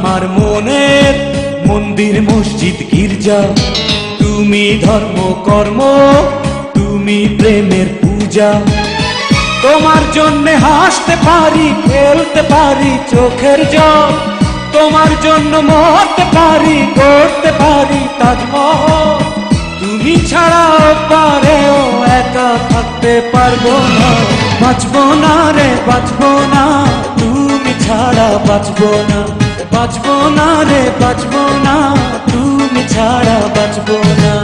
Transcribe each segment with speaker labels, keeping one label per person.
Speaker 1: আমার মনের মন্দির মসজিদ গির্জা, তুমি ধর্ম কর্ম, তুমি প্রেমের পূজা। তোমার জন্য হাসতে পারি, খেলতে পারি চোখের জল, তোমার জন্য মরতে পারি, করতে পারি তাজমহল। তুমি ছাড়া পারেও একা থাকতে পারবো না, বাঁচবো না রে বাঁচবো না, তুমি ছাড়া বাঁচবো না, বাঁচবো না রে বাঁচবো না, তুমি ছাড়া বাঁচবো না।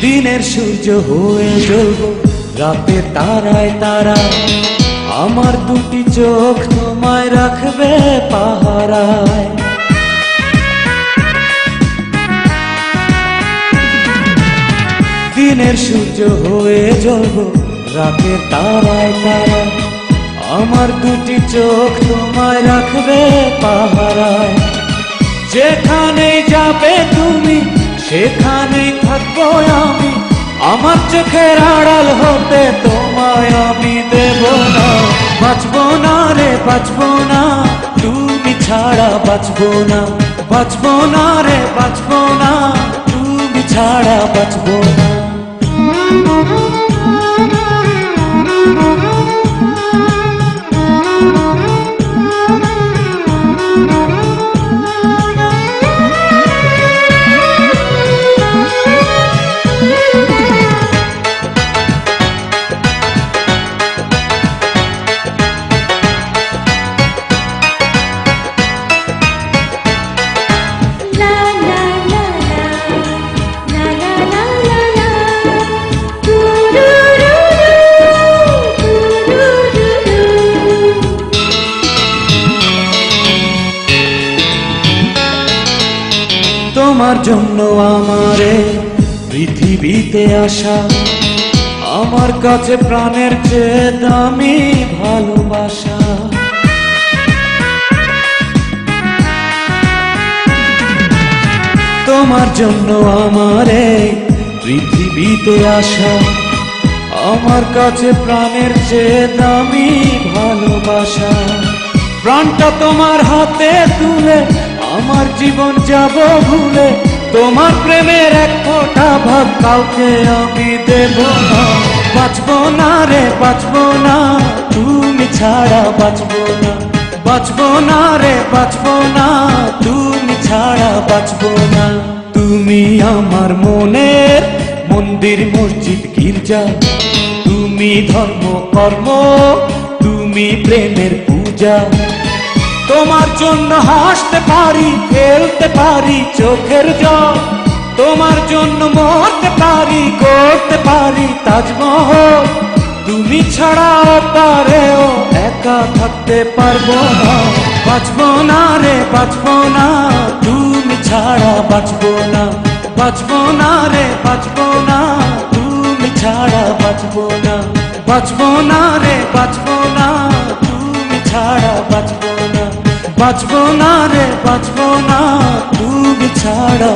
Speaker 1: দিনের সূর্য হয়ে জ্বলবো রাতে তারায় তারা, আমার দুটি চোখ তোমায় রাখবে পাহারায়। দিনের সূর্য হয়ে জ্বলবো রাতে তারায় তারা, আমার দুটি চোখ তোমায় রাখবে পাহারায়। যেখানেই যাবে তুমি সেখানেই থাকবো আমি, আমার চোখের আড়াল হতে তোমায় আমি দেব না। বাঁচবো না রে বাঁচবো না, তুমি ছাড়া বাঁচবো না, বাঁচবো না রে বাঁচবো না, তুমি ছাড়া বাঁচবো না। তোমার জন্য আমারে পৃথিবীতে আসা, আমার কাছে প্রাণের চেয়ে দামি ভালোবাসা। তোমার জন্য আমারে পৃথিবীতে আসা, আমার কাছে প্রাণের চেয়ে দামি ভালোবাসা। প্রাণটা তোমার হাতে তুলে আমার জীবন যাব ভুলে, তোমার প্রেমের এক ফোঁটা ভাব কাউকে আমি দেব না। বাঁচবো না রে বাঁচবো না, তুমি ছাড়া বাঁচবো না, বাঁচবো না রে বাঁচবো না, তুমি ছাড়া বাঁচবো না। তুমি আমার মনের মন্দির মসজিদ গির্জা, তুমি ধর্ম কর্ম, তুমি প্রেমের পূজা। তোমার জন্য হাসতে পারি, খেলতে পারি চোখের জল, তোমার জন্য মরতে পারি, করতে পারি তাজমহল। তুমি ছাড়া পারেও একা থাকতে পারবো না, বাঁচবো না রে বাঁচবো না, তুমি ছাড়া বাঁচবো না, বাঁচবো না রে বাঁচবো না, তুমি ছাড়া বাঁচবো না, বাঁচবো না রে বাঁচবো না, তুমি ছাড়া বাঁচবো না, বাঁচবো না রে বাঁচবো না, তুমি ছাড়া।